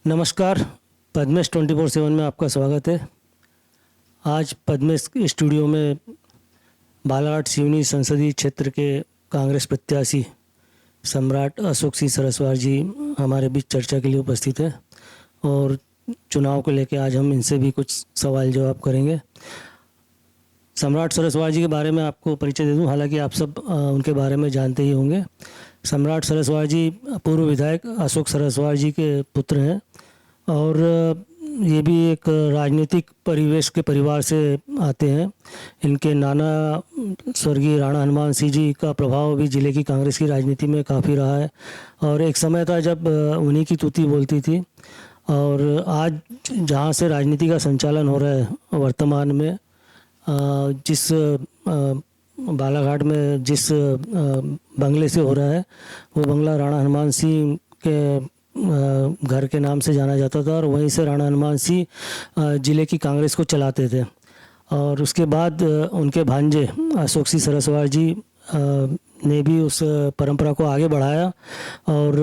नमस्कार। पद्मेश 24/7 में आपका स्वागत है। आज पद्मेश स्टूडियो में बालाघाट सिवनी संसदीय क्षेत्र के कांग्रेस प्रत्याशी सम्राट अशोक सिंह सरस्वार जी हमारे बीच चर्चा के लिए उपस्थित है और चुनाव को लेकर आज हम इनसे भी कुछ सवाल जवाब करेंगे। सम्राट सरस्वार जी के बारे में आपको परिचय दे दूं, हालांकि आप सब उनके बारे में जानते ही होंगे। सम्राट सरस्वार जी पूर्व विधायक अशोक सरस्वार जी के पुत्र हैं और ये भी एक राजनीतिक परिवेश के परिवार से आते हैं। इनके नाना स्वर्गीय राणा हनुमान सिंह जी का प्रभाव भी जिले की कांग्रेस की राजनीति में काफ़ी रहा है और एक समय था जब उन्हीं की तूती बोलती थी। और आज जहाँ से राजनीति का संचालन हो रहा है वर्तमान में, जिस बालाघाट में जिस बंगले से हो रहा है, वो बंगला राणा हनुमान सिंह के घर के नाम से जाना जाता था और वहीं से राणा हनुमान सिंह ज़िले की कांग्रेस को चलाते थे। और उसके बाद उनके भांजे अशोक सिंह सरस्वार जी ने भी उस परंपरा को आगे बढ़ाया और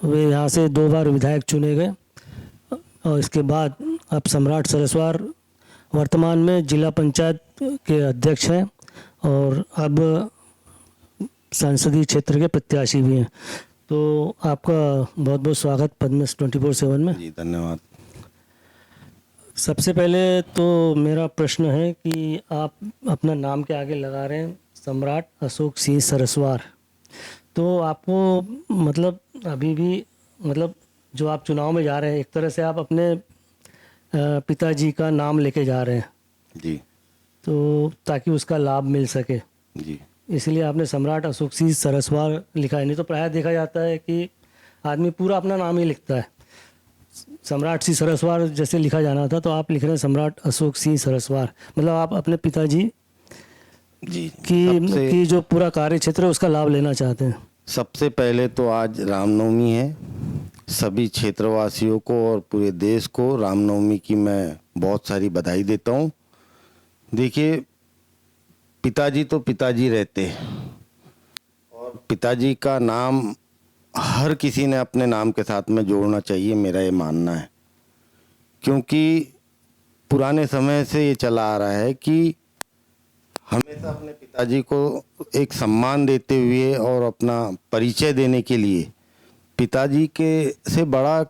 वे यहाँ से 2 बार विधायक चुने गए। और इसके बाद अब सम्राट सरस्वार वर्तमान में जिला पंचायत के अध्यक्ष हैं और अब संसदीय क्षेत्र के प्रत्याशी भी हैं। तो आपका बहुत बहुत स्वागत पद्मेश 24/7 में। जी धन्यवाद। सबसे पहले तो मेरा प्रश्न है कि आप अपना नाम के आगे लगा रहे हैं सम्राट अशोक सिंह सरस्वार, तो आपको मतलब अभी भी मतलब जो आप चुनाव में जा रहे हैं, एक तरह से आप अपने पिताजी का नाम लेके जा रहे हैं जी, तो ताकि उसका लाभ मिल सके, जी इसलिए आपने सम्राट अशोक सिंह सरस्वार लिखा है। नहीं तो प्रायः देखा जाता है कि आदमी पूरा अपना नाम ही लिखता है, सम्राट सिंह सरस्वार जैसे लिखा जाना था, तो आप लिख रहे हैं सम्राट अशोक सिंह सरस्वार। मतलब आप अपने पिताजी जी की जो पूरा कार्य क्षेत्र है उसका लाभ लेना चाहते हैं। सबसे पहले तो आज रामनवमी है। सभी क्षेत्रवासियों को और पूरे देश को रामनवमी की मैं बहुत सारी बधाई देता हूँ। देखिए, पिताजी तो पिताजी रहते और पिताजी का नाम हर किसी ने अपने नाम के साथ में जोड़ना चाहिए, मेरा ये मानना है। क्योंकि पुराने समय से ये चला आ रहा है कि हमेशा अपने पिताजी को एक सम्मान देते हुए और अपना परिचय देने के लिए, पिताजी के से बड़ा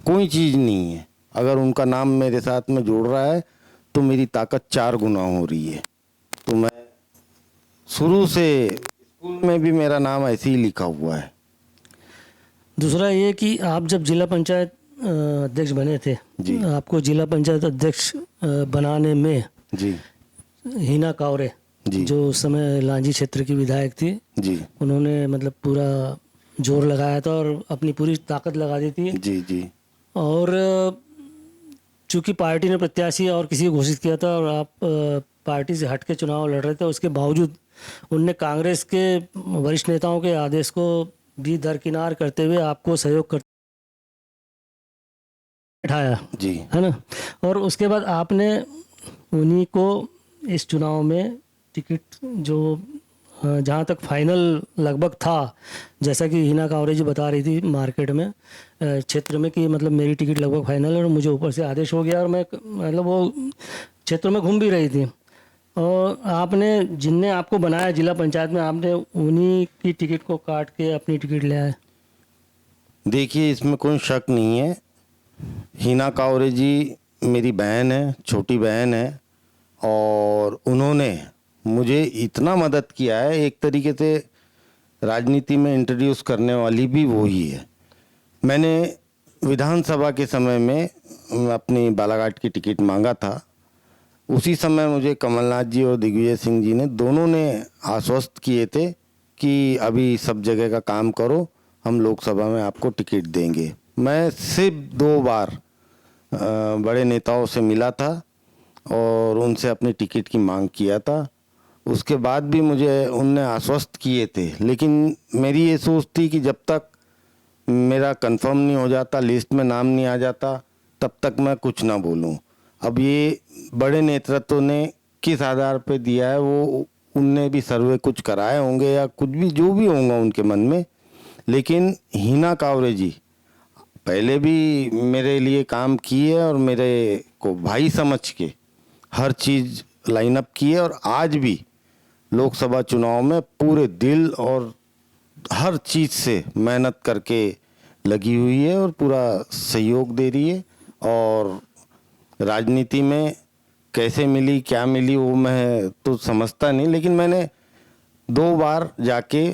कोई चीज़ नहीं है। अगर उनका नाम मेरे साथ में जोड़ रहा है तो मेरी ताकत 4 गुना हो रही है। तो मैं शुरू से स्कूल में भी मेरा नाम ऐसे ही लिखा हुआ है। दूसरा ये कि आप जब जिला पंचायत अध्यक्ष बने थे जी, आपको जिला पंचायत अध्यक्ष बनाने में जी हिना कावरे जी, जो उस समय लांजी क्षेत्र की विधायक थी, जी उन्होंने मतलब पूरा जोर लगाया था और अपनी पूरी ताकत लगा दी थी। जी, जी और चूंकि पार्टी ने प्रत्याशी और किसी को घोषित किया था और आप पार्टी से हट के चुनाव लड़ रहे थे, उसके बावजूद उनने कांग्रेस के वरिष्ठ नेताओं के आदेश को भी दरकिनार करते हुए आपको सहयोग कर बैठाया, जी, है ना। और उसके बाद आपने उन्हीं को इस चुनाव में टिकट जो जहाँ तक फाइनल लगभग था, जैसा कि हिना कावरे जी बता रही थी मार्केट में क्षेत्र में कि मतलब मेरी टिकट लगभग फाइनल है और मुझे ऊपर से आदेश हो गया और मैं मतलब वो क्षेत्र में घूम भी रही थी और आपने जिनने आपको बनाया जिला पंचायत में, आपने उन्हीं की टिकट को काट के अपनी टिकट ले आए। देखिए, इसमें कोई शक नहीं है। हिना कावरे जी मेरी बहन है, छोटी बहन है और उन्होंने मुझे इतना मदद किया है। एक तरीके से राजनीति में इंट्रोड्यूस करने वाली भी वही है। मैंने विधानसभा के समय में अपनी बालाघाट की टिकट मांगा था। उसी समय मुझे कमलनाथ जी और दिग्विजय सिंह जी ने दोनों ने आश्वस्त किए थे कि अभी सब जगह का काम करो, हम लोकसभा में आपको टिकट देंगे। मैं सिर्फ 2 बार बड़े नेताओं से मिला था और उनसे अपनी टिकट की मांग किया था। उसके बाद भी मुझे उनने आश्वस्त किए थे, लेकिन मेरी ये सोच थी कि जब तक मेरा कंफर्म नहीं हो जाता, लिस्ट में नाम नहीं आ जाता, तब तक मैं कुछ ना बोलूं। अब ये बड़े नेतृत्व ने किस आधार पे दिया है, वो उनने भी सर्वे कुछ कराए होंगे या कुछ भी जो भी होगा उनके मन में, लेकिन हिना कावरे जी पहले भी मेरे लिए काम किए और मेरे को भाई समझ के हर चीज़ लाइनअप की है, और आज भी लोकसभा चुनाव में पूरे दिल और हर चीज़ से मेहनत करके लगी हुई है और पूरा सहयोग दे रही है। और राजनीति में कैसे मिली क्या मिली वो मैं तो समझता नहीं, लेकिन मैंने 2 बार जाके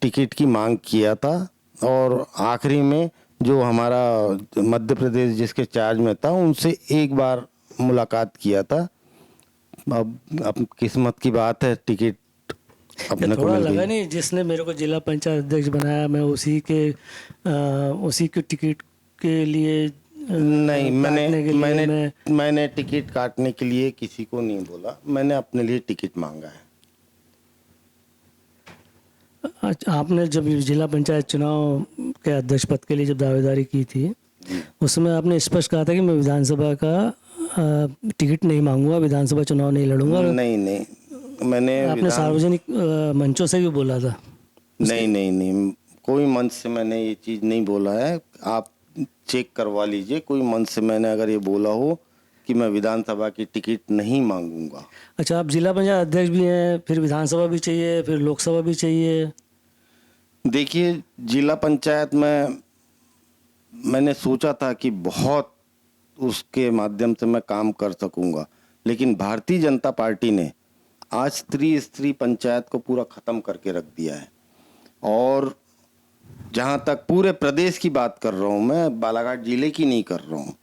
टिकट की मांग किया था, और आखिरी में जो हमारा मध्य प्रदेश जिसके चार्ज में था उनसे 1 बार मुलाकात किया था। अब किस्मत की बात है, टिकट अपने को थोड़ा मिल लगा गई। नहीं, जिसने मेरे को जिला पंचायत अध्यक्ष बनाया मैं उसी के टिकट के लिए नहीं, काटने के लिए मैंने टिकट काटने के लिए किसी को नहीं बोला, मैंने अपने लिए टिकट मांगा है। अच्छा, आपने जब जिला पंचायत चुनाव के अध्यक्ष पद के लिए जब दावेदारी की थी, उसमें आपने स्पष्ट कहा था कि मैं विधानसभा का टिकट नहीं मांगूंगा, विधानसभा चुनाव नहीं लड़ूंगा। नहीं नहीं, मैंने आपने सार्वजनिक मंचों से भी बोला था। नहीं नहीं नहीं, कोई मंच से मैंने ये चीज़ नहीं बोला है। आप चेक करवा लीजिए, कोई मंच से मैंने अगर ये बोला हो कि मैं विधानसभा की टिकट नहीं मांगूंगा। अच्छा, आप जिला पंचायत अध्यक्ष भी हैं, फिर विधानसभा भी चाहिए, फिर लोकसभा भी चाहिए। देखिए, जिला पंचायत में मैंने सोचा था कि बहुत उसके माध्यम से मैं काम कर सकूंगा, लेकिन भारतीय जनता पार्टी ने आज स्त्री पंचायत को पूरा ख़त्म करके रख दिया है। और जहाँ तक पूरे प्रदेश की बात कर रहा हूँ, मैं बालाघाट जिले की नहीं कर रहा हूँ।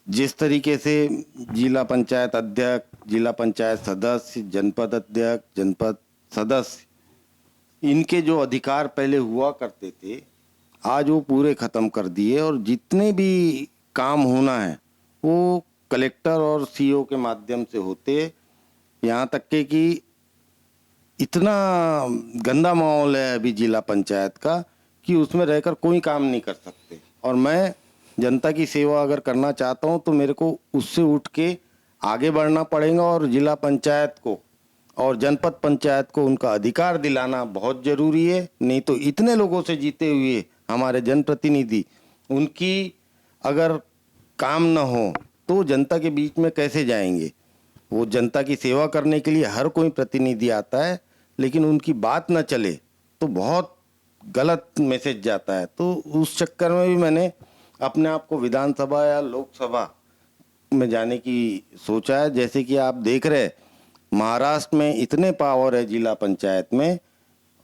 जिस तरीके से जिला पंचायत अध्यक्ष, जिला पंचायत सदस्य, जनपद अध्यक्ष, जनपद सदस्य, इनके जो अधिकार पहले हुआ करते थे आज वो पूरे ख़त्म कर दिए, और जितने भी काम होना है वो कलेक्टर और सीओ के माध्यम से होते। यहाँ तक के कि इतना गंदा माहौल है अभी जिला पंचायत का कि उसमें रहकर कोई काम नहीं कर सकते। और मैं जनता की सेवा अगर करना चाहता हूँ तो मेरे को उससे उठ के आगे बढ़ना पड़ेगा, और जिला पंचायत को और जनपद पंचायत को उनका अधिकार दिलाना बहुत ज़रूरी है। नहीं तो इतने लोगों से जीते हुए हमारे जनप्रतिनिधि, उनकी अगर काम न हो तो जनता के बीच में कैसे जाएंगे। वो जनता की सेवा करने के लिए हर कोई प्रतिनिधि आता है, लेकिन उनकी बात न चले तो बहुत गलत मैसेज जाता है। तो उस चक्कर में भी मैंने अपने आप को विधानसभा या लोकसभा में जाने की सोचा है। जैसे कि आप देख रहे, महाराष्ट्र में इतने पावर है जिला पंचायत में,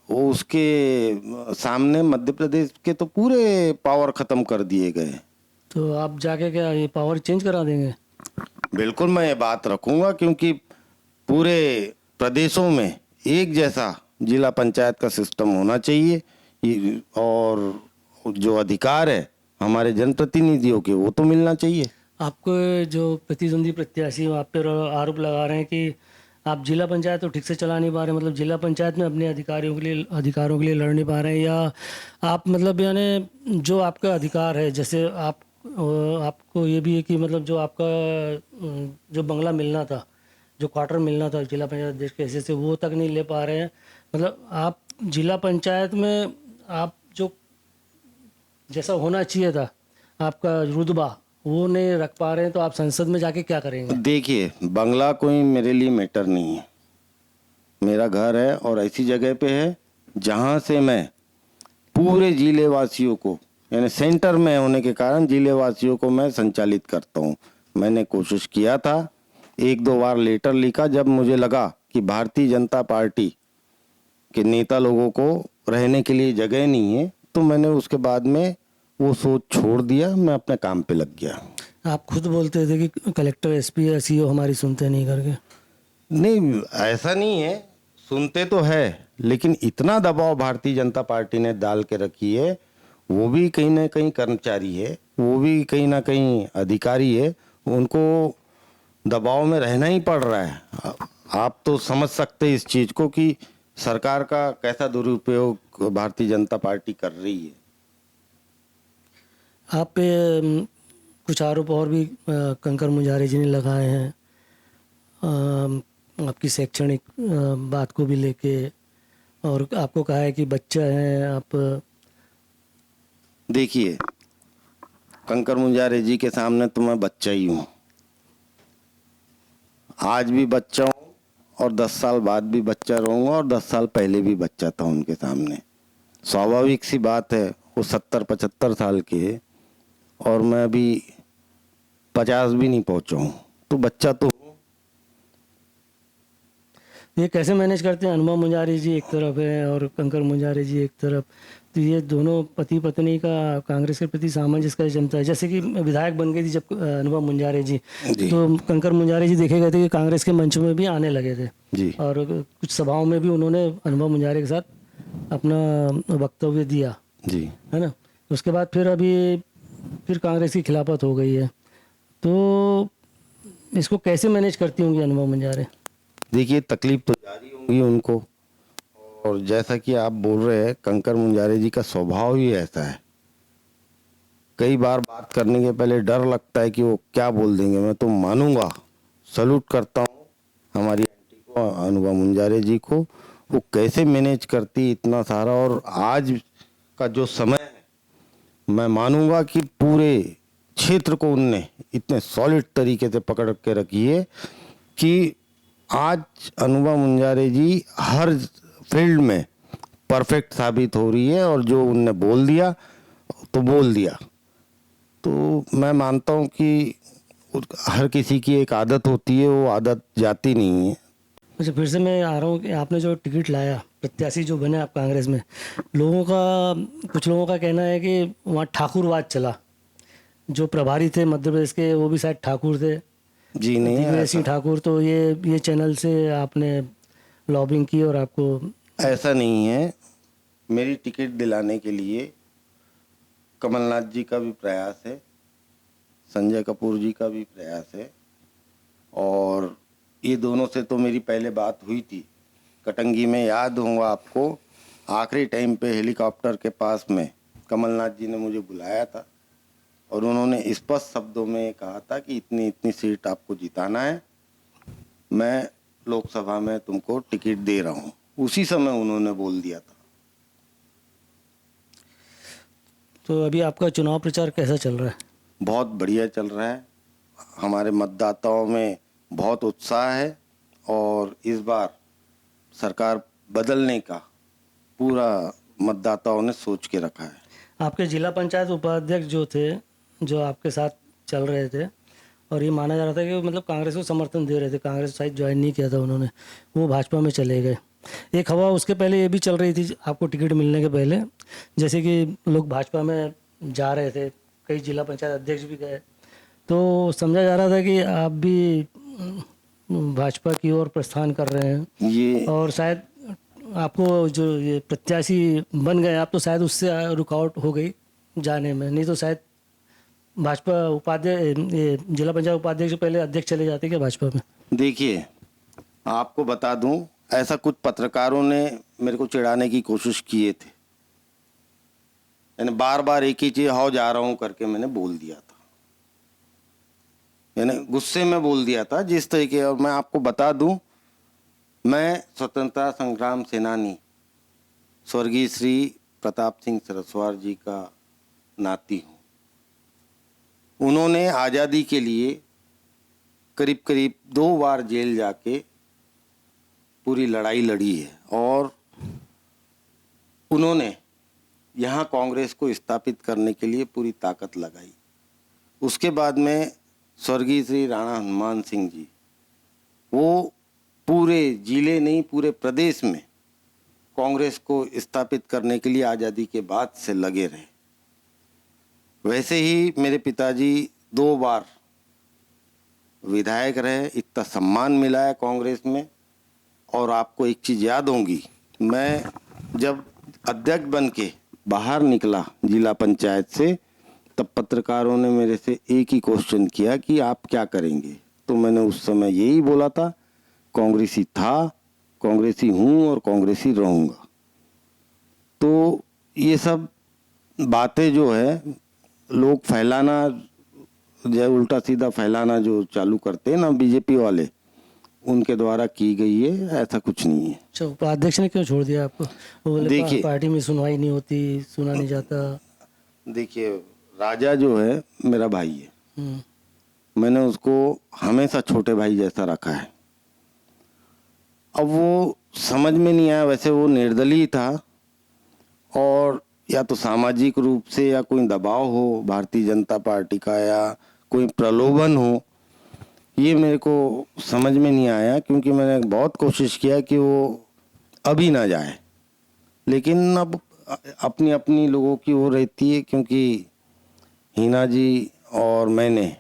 वो उसके सामने मध्य प्रदेश के तो पूरे पावर ख़त्म कर दिए गए। तो आप जाके क्या ये पावर चेंज करा देंगे? बिल्कुल मैं ये बात रखूंगा, क्योंकि पूरे प्रदेशों में एक जैसा जिला पंचायत का सिस्टम होना चाहिए, और जो अधिकार है हमारे जनप्रतिनिधियों के वो तो मिलना चाहिए। आपको जो प्रतिद्वंदी प्रत्याशी आप पर आरोप लगा रहे हैं कि आप जिला पंचायत तो ठीक से चला नहीं पा रहे, मतलब जिला पंचायत में अपने अधिकारों के लिए लड़ नहीं पा रहे हैं, या आप मतलब यानी जो आपका अधिकार है, जैसे आपको ये भी है कि मतलब जो आपका जो बंगला मिलना था, जो क्वार्टर मिलना था जिला पंचायत अध्यक्ष के हैसियत से, वो तक नहीं ले पा रहे हैं। मतलब आप जिला पंचायत में आप जो जैसा होना चाहिए था आपका रुतबा वो नहीं रख पा रहे हैं, तो आप संसद में जाके क्या करेंगे? देखिए, बंगला कोई मेरे लिए मैटर नहीं है। मेरा घर है और ऐसी जगह पे है जहाँ से मैं पूरे जिले वासियों को, यानी सेंटर में होने के कारण जिले वासियों को मैं संचालित करता हूँ। मैंने कोशिश किया था, 1-2 बार लेटर लिखा जब मुझे लगा कि भारतीय जनता पार्टी के नेता लोगों को रहने के लिए जगह नहीं है, तो मैंने उसके बाद में वो सोच छोड़ दिया, मैं अपने काम पे लग गया। आप खुद बोलते थे कि कलेक्टर, एसपी या सीओ हमारी सुनते नहीं करके। नहीं, ऐसा नहीं है, सुनते तो है, लेकिन इतना दबाव भारतीय जनता पार्टी ने डाल के रखी है। वो भी कहीं ना कहीं कर्मचारी है, वो भी कहीं ना कहीं अधिकारी है, उनको दबाव में रहना ही पड़ रहा है। आप तो समझ सकते हैं इस चीज़ को कि सरकार का कैसा दुरुपयोग भारतीय जनता पार्टी कर रही है। आप पे कुछ आरोप और भी कंकर मुंजारे जी ने लगाए हैं, आपकी शैक्षणिक बात को भी लेके, और आपको कहा है कि बच्चा है आप। देखिए, कंकर मुंजारे जी के सामने तो मैं बच्चा ही हूँ, आज भी बच्चा हूँ और 10 साल बाद भी बच्चा रहूँगा और 10 साल पहले भी बच्चा था उनके सामने। स्वाभाविक सी बात है, वो 70-75 साल के हैं और मैं अभी 50 भी नहीं पहुँचा हूँ, तो बच्चा तो हूँ। ये कैसे मैनेज करते हैं? हनुमान मुंजारी जी एक तरफ है और कंकर मुंजारे जी एक तरफ, तो ये दोनों पति पत्नी का कांग्रेस के प्रति सामंजस्य कैसे जमता है? जैसे कि विधायक बन गई थी जब हनुमान मुंजारे जी, जी तो कंकर मुंजारे जी देखे गए थे कि कांग्रेस के मंच में भी आने लगे थे जी और कुछ सभाओं में भी उन्होंने हनुमान मुंजारे के साथ अपना वक्तव्य दिया, जी। है ना। उसके बाद फिर कांग्रेस की खिलाफत हो गई है, तो इसको कैसे मैनेज करती होंगी हनुमान मुंजारे? देखिए, तकलीफ तो जारी होंगी उनको, और जैसा कि आप बोल रहे हैं, कंकर मुंजारे जी का स्वभाव ही ऐसा है। कई बार बात करने के पहले डर लगता है कि वो क्या बोल देंगे। मैं तो मानूंगा, सलूट करता हूँ हमारी आंटी को, अनुभा मुंजारे जी को। वो कैसे मैनेज करती इतना सारा, और आज का जो समय है, मैं मानूंगा कि पूरे क्षेत्र को उनने इतने सॉलिड तरीके से पकड़ के रखी है कि आज अनुभा मुंजारे जी हर फील्ड में परफेक्ट साबित हो रही है, और जो उनने बोल दिया तो बोल दिया। तो मैं मानता हूँ कि हर किसी की एक आदत होती है, वो आदत जाती नहीं है। अच्छा, फिर से मैं आ रहा हूँ कि आपने जो टिकट लाया, प्रत्याशी जो बने आप कांग्रेस में, कुछ लोगों का कहना है कि वहाँ ठाकुरवाद चला। जो प्रभारी थे मध्य प्रदेश के वो भी शायद ठाकुर थे, जी नहीं, दिग्विजय सिंह ठाकुर। तो ये चैनल से आपने लॉबिंग की और आपको ऐसा नहीं है। मेरी टिकट दिलाने के लिए कमलनाथ जी का भी प्रयास है, संजय कपूर जी का भी प्रयास है, और ये दोनों से तो मेरी पहले बात हुई थी कटंगी में। याद होगा आपको, आखिरी टाइम पे हेलीकॉप्टर के पास में कमलनाथ जी ने मुझे बुलाया था और उन्होंने स्पष्ट शब्दों में कहा था कि इतनी इतनी सीट आपको जिताना है, मैं लोकसभा में तुमको टिकट दे रहा हूँ। उसी समय उन्होंने बोल दिया था। तो अभी आपका चुनाव प्रचार कैसा चल रहा है? बहुत बढ़िया चल रहा है। हमारे मतदाताओं में बहुत उत्साह है और इस बार सरकार बदलने का पूरा मतदाताओं ने सोच के रखा है। आपके जिला पंचायत उपाध्यक्ष जो थे, जो आपके साथ चल रहे थे, और ये माना जा रहा था कि मतलब कांग्रेस को समर्थन दे रहे थे, कांग्रेस शायद ज्वाइन नहीं किया था उन्होंने, वो भाजपा में चले गए। एक हवा उसके पहले ये भी चल रही थी आपको टिकट मिलने के पहले, जैसे कि लोग भाजपा में जा रहे थे, कई जिला पंचायत अध्यक्ष भी गए, तो समझा जा रहा था कि आप भी भाजपा की ओर प्रस्थान कर रहे हैं, ये और शायद आपको जो ये प्रत्याशी बन गए आप, तो शायद उससे रुकावट हो गई जाने में, नहीं तो शायद भाजपा उपाध्यक्ष, ये जिला पंचायत उपाध्यक्ष से पहले अध्यक्ष चले जाते क्या भाजपा में? देखिए, आपको बता दूं, ऐसा कुछ पत्रकारों ने मेरे को चिढ़ाने की कोशिश किए थे। यानी बार बार एक ही चीज हाउ जा रहा हूं करके मैंने बोल दिया था, यानी गुस्से में बोल दिया था जिस तरीके। और मैं आपको बता दूं, मैं स्वतंत्रता संग्राम सेनानी स्वर्गीय श्री प्रताप सिंह सरस्वत जी का नाती हूँ। उन्होंने आज़ादी के लिए करीब करीब 2 बार जेल जाके पूरी लड़ाई लड़ी है, और उन्होंने यहाँ कांग्रेस को स्थापित करने के लिए पूरी ताकत लगाई। उसके बाद में स्वर्गीय श्री राणा हनुमान सिंह जी, वो पूरे जिले नहीं पूरे प्रदेश में कांग्रेस को स्थापित करने के लिए आज़ादी के बाद से लगे रहे। वैसे ही मेरे पिताजी 2 बार विधायक रहे, इतना सम्मान मिला है कांग्रेस में। और आपको एक चीज़ याद होगी, मैं जब अध्यक्ष बन के बाहर निकला जिला पंचायत से, तब पत्रकारों ने मेरे से एक ही क्वेश्चन किया कि आप क्या करेंगे। तो मैंने उस समय यही बोला था, कांग्रेसी था, कांग्रेसी हूँ और कांग्रेसी रहूँगा। तो ये सब बातें जो है लोग फैलाना, जो उल्टा सीधा फैलाना जो चालू करते हैं ना बीजेपी वाले, उनके द्वारा की गई है, ऐसा कुछ नहीं है। अच्छा, उपाध्यक्ष ने क्यों छोड़ दिया आपको? वो बोले देखिए, पार्टी में सुनवाई नहीं होती, सुना नहीं जाता। देखिए, राजा जो है मेरा भाई है, मैंने उसको हमेशा छोटे भाई जैसा रखा है। अब वो समझ में नहीं आया, वैसे वो निर्दलीय था और या तो सामाजिक रूप से या कोई दबाव हो भारतीय जनता पार्टी का या कोई प्रलोभन हो, ये मेरे को समझ में नहीं आया, क्योंकि मैंने बहुत कोशिश किया कि वो अभी ना जाए। लेकिन अब अपनी अपनी लोगों की वो रहती है, क्योंकि हिना जी और मैंने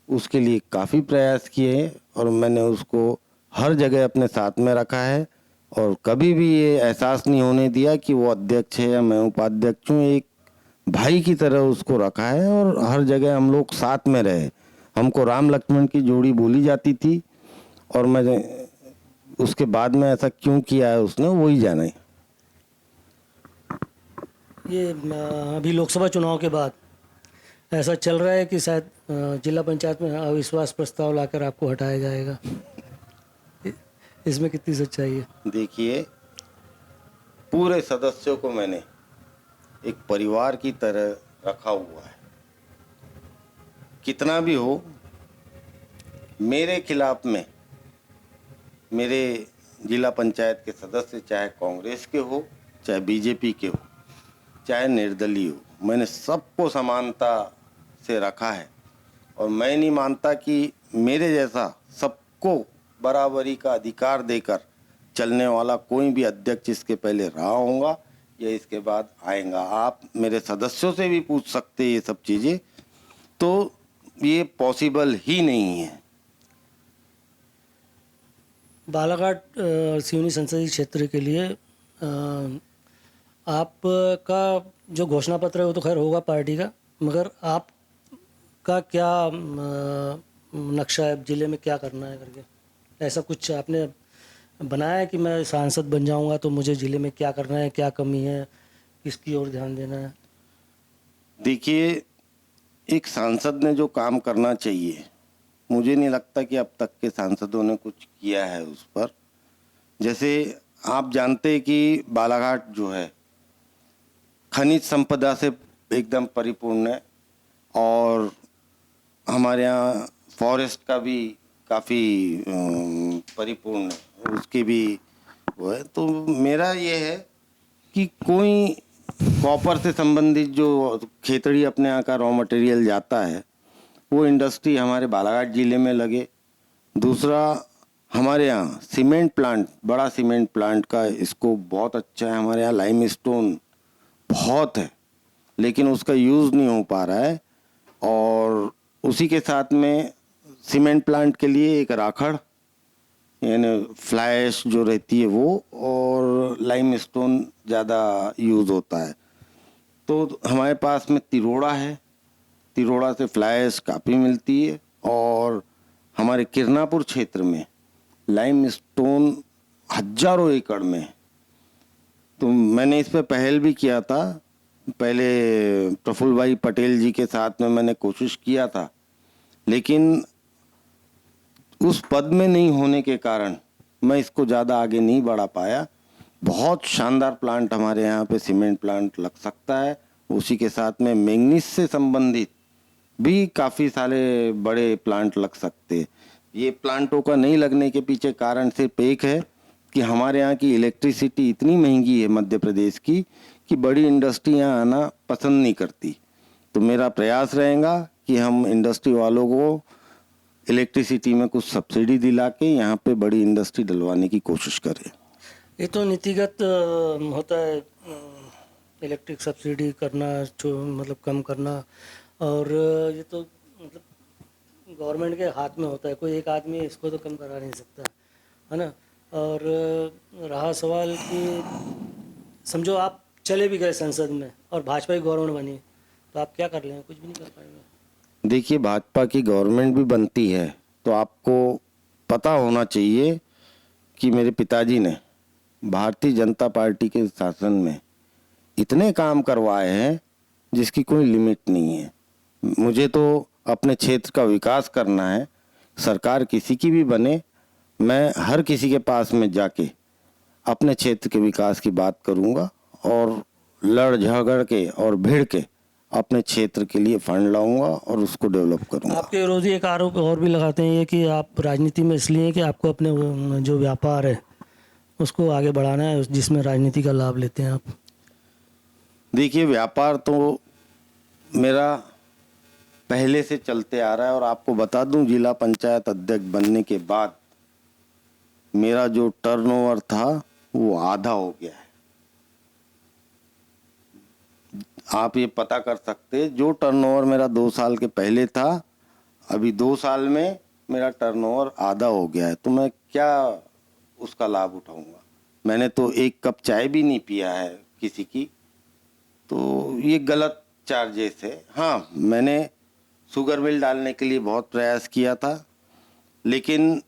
उसके लिए काफ़ी प्रयास किए हैं और मैंने उसको हर जगह अपने साथ में रखा है और कभी भी ये एहसास नहीं होने दिया कि वो अध्यक्ष है या मैं उपाध्यक्ष हूँ। एक भाई की तरह उसको रखा है और हर जगह हम लोग साथ में रहे। हमको राम लक्ष्मण की जोड़ी बोली जाती थी और मैंने उसके बाद में ऐसा क्यों किया है उसने, वही जाने। ये अभी लोकसभा चुनाव के बाद ऐसा चल रहा है कि शायद जिला पंचायत में अविश्वास प्रस्ताव लाकर आपको हटाया जाएगा, इसमें कितनी सच्चाई है? देखिए, पूरे सदस्यों को मैंने एक परिवार की तरह रखा हुआ है। कितना भी हो, मेरे खिलाफ में मेरे जिला पंचायत के सदस्य चाहे कांग्रेस के हो, चाहे बीजेपी के हो, चाहे निर्दलीय हो, मैंने सबको समानता से रखा है और मैं नहीं मानता कि मेरे जैसा सबको बराबरी का अधिकार देकर चलने वाला कोई भी अध्यक्ष इसके पहले रहा होगा या इसके बाद आएगा। आप मेरे सदस्यों से भी पूछ सकते हैं ये सब चीज़ें, तो ये पॉसिबल ही नहीं है। बालाघाट सिवनी संसदीय क्षेत्र के लिए आपका जो घोषणा पत्र है वो तो खैर होगा पार्टी का, मगर आपका क्या नक्शा है जिले में क्या करना है करके? ऐसा कुछ आपने बनाया है कि मैं सांसद बन जाऊंगा तो मुझे जिले में क्या करना है, क्या कमी है, किसकी ओर ध्यान देना है? देखिए, एक सांसद ने जो काम करना चाहिए, मुझे नहीं लगता कि अब तक के सांसदों ने कुछ किया है उस पर। जैसे आप जानते हैं कि बालाघाट जो है खनिज संपदा से एकदम परिपूर्ण है और हमारे यहाँ फॉरेस्ट का भी काफ़ी परिपूर्ण है, उसकी भी वो है। तो मेरा ये है कि कोई कॉपर से संबंधित जो खेतड़ी अपने यहाँ का रॉ मटेरियल जाता है वो इंडस्ट्री हमारे बालाघाट ज़िले में लगे। दूसरा, हमारे यहाँ सीमेंट प्लांट, बड़ा सीमेंट प्लांट का इसको बहुत अच्छा है। हमारे यहाँ लाइमस्टोन बहुत है लेकिन उसका यूज़ नहीं हो पा रहा है और उसी के साथ में सीमेंट प्लांट के लिए एक राखड़ यानी फ्लैश जो रहती है वो और लाइमस्टोन ज़्यादा यूज़ होता है। तो हमारे पास में तिरोड़ा है, तिरोड़ा से फ्लैश काफ़ी मिलती है और हमारे किरनापुर क्षेत्र में लाइमस्टोन हजारों एकड़ में। तो मैंने इस पे पहल भी किया था, पहले प्रफुल्ल भाई पटेल जी के साथ में मैंने कोशिश किया था, लेकिन उस पद में नहीं होने के कारण मैं इसको ज़्यादा आगे नहीं बढ़ा पाया। बहुत शानदार प्लांट हमारे यहाँ पे सीमेंट प्लांट लग सकता है, उसी के साथ में मैंगनीज से संबंधित भी काफ़ी सारे बड़े प्लांट लग सकते हैं। ये प्लांटों का नहीं लगने के पीछे कारण सिर्फ एक है कि हमारे यहाँ की इलेक्ट्रिसिटी इतनी महंगी है मध्य प्रदेश की कि बड़ी इंडस्ट्री यहाँ आना पसंद नहीं करती। तो मेरा प्रयास रहेगा कि हम इंडस्ट्री वालों को इलेक्ट्रिसिटी में कुछ सब्सिडी दिला के यहाँ पे बड़ी इंडस्ट्री डलवाने की कोशिश करें। ये तो नीतिगत होता है, इलेक्ट्रिक सब्सिडी करना, मतलब कम करना, और ये तो मतलब गवर्नमेंट के हाथ में होता है। कोई एक आदमी इसको तो कम करा नहीं सकता, है ना। और रहा सवाल कि समझो आप चले भी गए संसद में और भाजपा की गवर्नमेंट बनी, तो आप क्या कर लेंगे? कुछ भी नहीं कर पाएंगे। देखिए, भाजपा की गवर्नमेंट भी बनती है तो आपको पता होना चाहिए कि मेरे पिताजी ने भारतीय जनता पार्टी के शासन में इतने काम करवाए हैं जिसकी कोई लिमिट नहीं है। मुझे तो अपने क्षेत्र का विकास करना है, सरकार किसी की भी बने, मैं हर किसी के पास में जाके अपने क्षेत्र के विकास की बात करूंगा और लड़ झगड़ के और भिड़ के अपने क्षेत्र के लिए फंड लाऊंगा और उसको डेवलप करूंगा। आपके विरोधी एक आरोप और भी लगाते हैं ये कि आप राजनीति में इसलिए हैं कि आपको अपने जो व्यापार है उसको आगे बढ़ाना है, जिसमें राजनीति का लाभ लेते हैं आप। देखिए, व्यापार तो मेरा पहले से चलते आ रहा है और आपको बता दूं, जिला पंचायत अध्यक्ष बनने के बाद मेरा जो टर्नओवर था वो आधा हो गया है। आप ये पता कर सकते हैं, जो टर्नओवर मेरा 2 साल के पहले था, अभी 2 साल में मेरा टर्नओवर आधा हो गया है। तो मैं क्या उसका लाभ उठाऊंगा? मैंने तो 1 कप चाय भी नहीं पिया है किसी की, तो ये गलत चार्जेस है। हाँ, मैंने शुगर मिल डालने के लिए बहुत प्रयास किया था, लेकिन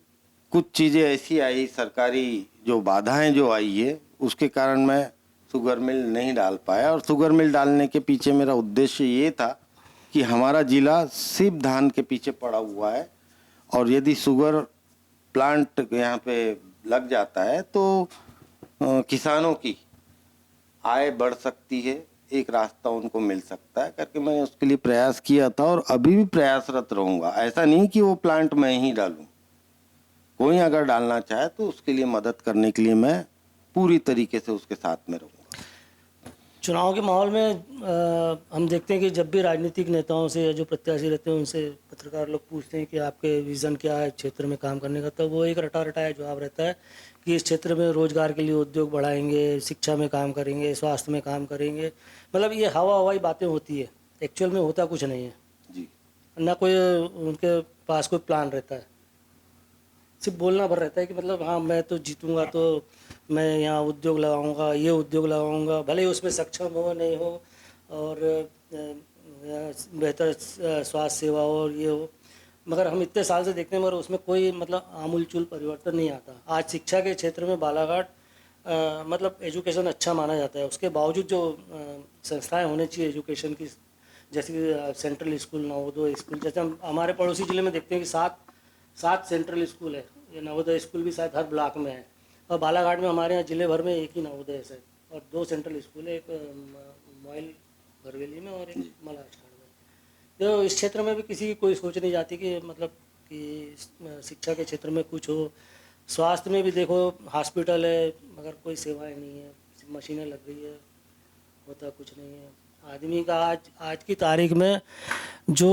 कुछ चीज़ें ऐसी आई, सरकारी जो बाधाएं जो आई है, उसके कारण मैं शुगर मिल नहीं डाल पाया। और शुगर मिल डालने के पीछे मेरा उद्देश्य ये था कि हमारा ज़िला सिर्फ धान के पीछे पड़ा हुआ है, और यदि शुगर प्लांट यहाँ पे लग जाता है तो किसानों की आय बढ़ सकती है, एक रास्ता उनको मिल सकता है करके मैंने उसके लिए प्रयास किया था और अभी भी प्रयासरत रहूँगा। ऐसा नहीं कि वो प्लांट मैं ही डालूँ, कोई अगर डालना चाहे तो उसके लिए मदद करने के लिए मैं पूरी तरीके से उसके साथ में रहूँगा। चुनाव के माहौल में हम देखते हैं कि जब भी राजनीतिक नेताओं से या जो प्रत्याशी रहते हैं उनसे पत्रकार लोग पूछते हैं कि आपके विज़न क्या है क्षेत्र में काम करने का, तो वो एक रटा रटाया जवाब रहता है कि इस क्षेत्र में रोजगार के लिए उद्योग बढ़ाएंगे, शिक्षा में काम करेंगे, स्वास्थ्य में काम करेंगे। मतलब ये हवाई बातें होती है, एक्चुअल में होता कुछ नहीं है जी। ना, कोई उनके पास कोई प्लान रहता है, सिर्फ बोलना भर रहता है कि मतलब हाँ मैं तो जीतूंगा तो मैं यहाँ उद्योग लगाऊंगा, ये उद्योग लगाऊंगा, भले ही उसमें सक्षम हो नहीं हो और बेहतर स्वास्थ्य सेवा हो और ये हो, मगर हम इतने साल से देखते हैं मगर उसमें कोई मतलब आमूलचूल परिवर्तन नहीं आता। आज शिक्षा के क्षेत्र में बालाघाट मतलब एजुकेशन अच्छा माना जाता है, उसके बावजूद जो संस्थाएं होनी चाहिए एजुकेशन की, जैसे कि सेंट्रल स्कूल, नवोदय स्कूल, जैसे हम हमारे पड़ोसी ज़िले में देखते हैं कि सात सेंट्रल स्कूल है, ये नवोदय स्कूल भी शायद हर ब्लॉक में है, और बालाघाट में हमारे यहाँ ज़िले भर में एक ही नवोदय है और 2 सेंट्रल स्कूल है, एक मोइल बरवेली में और एक मलाजखाड़ में। तो इस क्षेत्र में भी किसी की कोई सोच नहीं जाती कि मतलब कि शिक्षा के क्षेत्र में कुछ हो। स्वास्थ्य में भी देखो, हॉस्पिटल है मगर कोई सेवाएं नहीं है, मशीनें लग रही है, होता कुछ नहीं है। आदमी का आज की तारीख में जो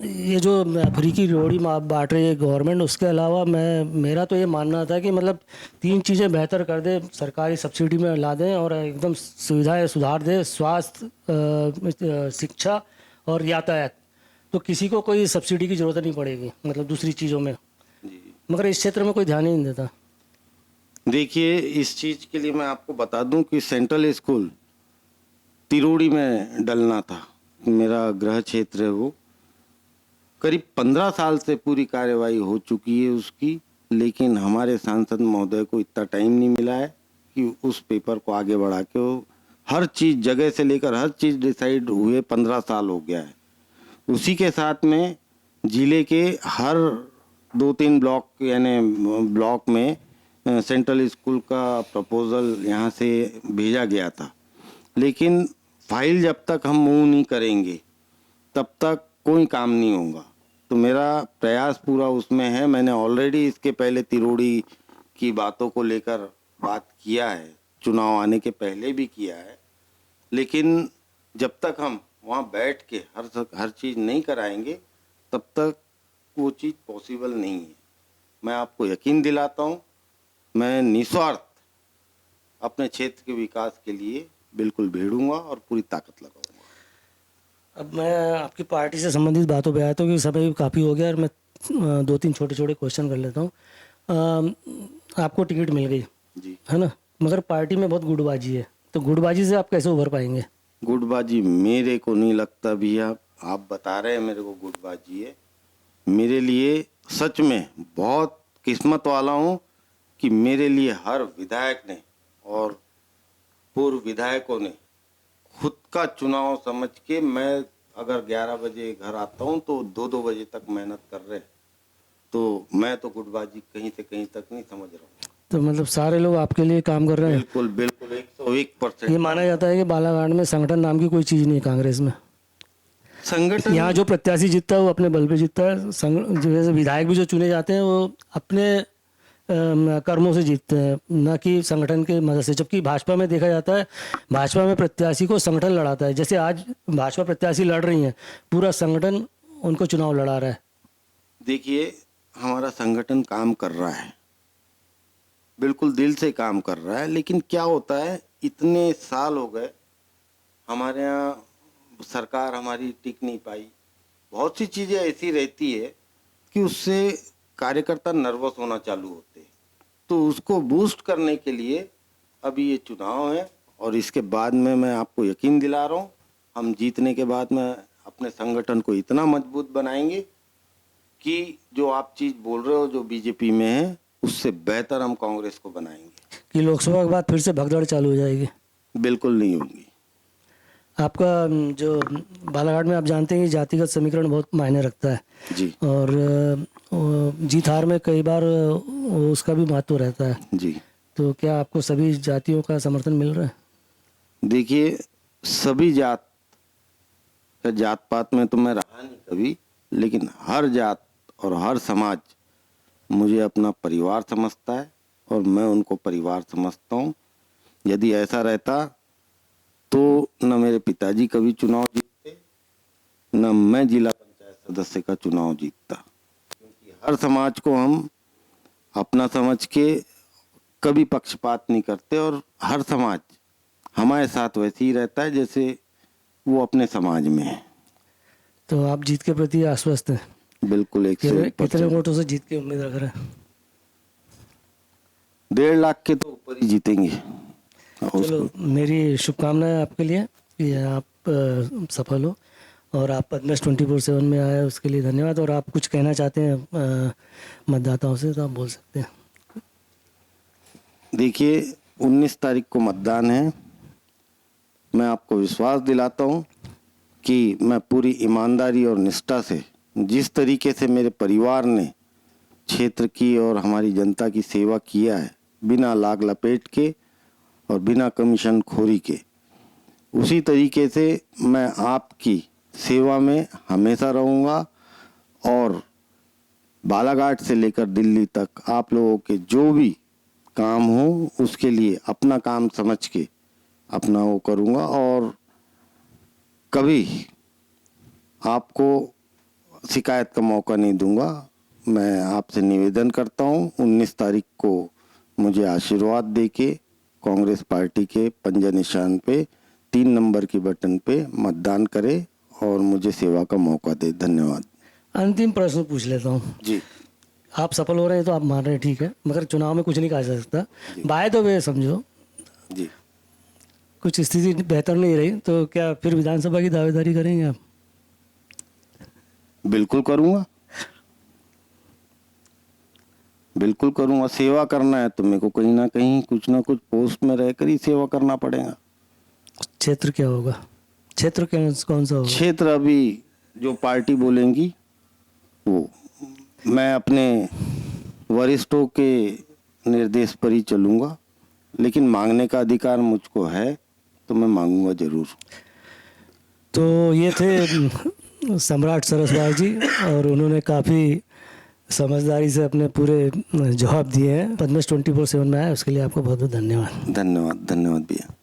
ये जो फ्री की रोड़ी बांट रही है गवर्नमेंट, उसके अलावा मेरा तो ये मानना था कि मतलब 3 चीज़ें बेहतर कर दे, सरकारी सब्सिडी में ला दें और एकदम सुविधाएं सुधार दे, स्वास्थ्य, शिक्षा और यातायात, तो किसी को कोई सब्सिडी की ज़रूरत नहीं पड़ेगी मतलब दूसरी चीज़ों में। मगर इस क्षेत्र में कोई ध्यान ही नहीं देता। देखिए, इस चीज़ के लिए मैं आपको बता दूं कि सेंट्रल स्कूल तिरोड़ी में डलना था, मेरा गृह क्षेत्र है वो। करीब 15 साल से पूरी कार्यवाही हो चुकी है उसकी, लेकिन हमारे सांसद महोदय को इतना टाइम नहीं मिला है कि उस पेपर को आगे बढ़ा के वो हर चीज़, जगह से लेकर हर चीज़ डिसाइड हुए 15 साल हो गया है। उसी के साथ में जिले के हर 2-3 ब्लॉक यानी ब्लॉक में सेंट्रल स्कूल का प्रपोज़ल यहाँ से भेजा गया था, लेकिन फाइल जब तक हम मूव नहीं करेंगे तब तक कोई काम नहीं होगा। तो मेरा प्रयास पूरा उसमें है। मैंने ऑलरेडी इसके पहले तिरोड़ी की बातों को लेकर बात किया है, चुनाव आने के पहले भी किया है, लेकिन जब तक हम वहाँ बैठ के हर चीज़ नहीं कराएंगे तब तक वो चीज़ पॉसिबल नहीं है। मैं आपको यकीन दिलाता हूँ, मैं निस्वार्थ अपने क्षेत्र के विकास के लिए बिल्कुल भिड़ूंगा और पूरी ताकत लगाऊंगा। अब मैं आपकी पार्टी से संबंधित बातों पे आया था कि समय काफ़ी हो गया और मैं 2-3 छोटे क्वेश्चन कर लेता हूँ। आपको टिकट मिल गई जी, है ना, मगर पार्टी में बहुत गुटबाजी है, तो गुटबाजी से आप कैसे उभर पाएंगे? गुटबाजी मेरे को नहीं लगता भैया, आप बता रहे हैं मेरे को गुटबाजी है। मेरे लिए सच में बहुत किस्मत वाला हूँ कि मेरे लिए हर विधायक ने और पूर्व विधायकों ने खुद का चुनाव समझ के, मैं अगर 11 बजे घर आता हूँ तो 2-2 बजे तक मेहनत कर रहे, तो मैं तो गुटबाजी कहीं से कहीं तक नहीं समझ रहा हूँ। तो मतलब सारे लोग आपके लिए काम कर रहे हैं? बिल्कुल बिल्कुल 101%। ये माना जाता है कि बालाघाट में संगठन नाम की कोई चीज़ नहीं है कांग्रेस में। संगठन यहाँ जो प्रत्याशी जीतता है वो अपने बल पे जीतता है। जैसे विधायक भी जो चुने जाते हैं वो अपने कर्मों से जीतते हैं, न कि संगठन के मदद से। जबकि भाजपा में देखा जाता है, भाजपा में प्रत्याशी को संगठन लड़ाता है। जैसे आज भाजपा प्रत्याशी लड़ रही हैं, पूरा संगठन उनको चुनाव लड़ा रहा है। देखिए, हमारा संगठन काम कर रहा है, बिल्कुल दिल से काम कर रहा है, लेकिन क्या होता है, इतने साल हो गए हमारे यहाँ सरकार हमारी टिक नहीं पाई। बहुत सी चीज़ें ऐसी रहती है कि उससे कार्यकर्ता नर्वस होना चालू होते हैं। तो उसको बूस्ट करने के लिए अभी ये चुनाव है, और इसके बाद में मैं आपको यकीन दिला रहा हूँ, हम जीतने के बाद में अपने संगठन को इतना मजबूत बनाएंगे कि जो आप चीज़ बोल रहे हो जो बीजेपी में है, उससे बेहतर हम कांग्रेस को बनाएंगे। कि लोकसभा के बाद फिर से भगदड़ चालू हो जाएगी? बिल्कुल नहीं होगी। आपका जो बालाघाट में आप जानते हैं कि जातिगत समीकरण बहुत मायने रखता है जी और जीत हार में कई बार उसका भी महत्व रहता है। जी। तो क्या आपको सभी जातियों का समर्थन मिल रहा है? देखिए, सभी जात पात में तो मैं रहा नहीं कभी, लेकिन हर जात और हर समाज मुझे अपना परिवार समझता है और मैं उनको परिवार समझता हूँ। यदि ऐसा रहता तो न मेरे पिताजी कभी चुनाव जीतते, न मैं जिला पंचायत सदस्य का चुनाव जीतता, क्योंकि हर समाज को हम अपना समझ के कभी पक्षपात नहीं करते, और हर समाज हमारे साथ वैसे ही रहता है जैसे वो अपने समाज में है। तो आप जीत के प्रति आश्वस्त हैं? बिल्कुल। कितने वोटों से जीत के उम्मीद रख रहे हैं? 1.5 लाख के तो ऊपर ही जीतेंगे। चलो, मेरी शुभकामनाएं आपके लिए कि आप सफल हो, और आप पद्मेश 24/7 में आए उसके लिए धन्यवाद। और आप कुछ कहना चाहते हैं मतदाताओं से तो आप बोल सकते हैं। देखिए, 19 तारीख को मतदान है। मैं आपको विश्वास दिलाता हूँ कि मैं पूरी ईमानदारी और निष्ठा से, जिस तरीके से मेरे परिवार ने क्षेत्र की और हमारी जनता की सेवा किया है, बिना लाग लपेट के और बिना कमीशन खोरी के, उसी तरीके से मैं आपकी सेवा में हमेशा रहूँगा। और बालाघाट से लेकर दिल्ली तक आप लोगों के जो भी काम हो, उसके लिए अपना काम समझ के अपना वो करूँगा, और कभी आपको शिकायत का मौका नहीं दूंगा। मैं आपसे निवेदन करता हूँ, 19 तारीख को मुझे आशीर्वाद देके कांग्रेस पार्टी के पंजा निशान पे 3 नंबर की बटन पे मतदान करे और मुझे सेवा का मौका दे। धन्यवाद। अंतिम प्रश्न पूछ लेता हूँ जी। आप सफल हो रहे हैं तो आप मान रहे हैं, ठीक है, मगर चुनाव में कुछ नहीं कहा जा सकता। बाय द वे समझो, जी। कुछ स्थिति बेहतर नहीं रही तो क्या फिर विधानसभा की दावेदारी करेंगे आप? बिल्कुल करूँगा, बिल्कुल करूँगा। सेवा करना है तो मेरे को कहीं ना कहीं कुछ ना कुछ पोस्ट में रहकर ही सेवा करना पड़ेगा। क्षेत्र क्या होगा? क्षेत्र कौन सा होगा? क्षेत्र अभी जो पार्टी बोलेंगी वो, मैं अपने वरिष्ठों के निर्देश पर ही चलूँगा, लेकिन मांगने का अधिकार मुझको है तो मैं मांगूंगा जरूर। तो ये थे सम्राट सरस्वत जी, और उन्होंने काफ़ी समझदारी से अपने पूरे जवाब दिए हैं। पद्मेश 24/7 में आए उसके लिए आपको बहुत बहुत धन्यवाद। धन्यवाद, धन्यवाद भैया।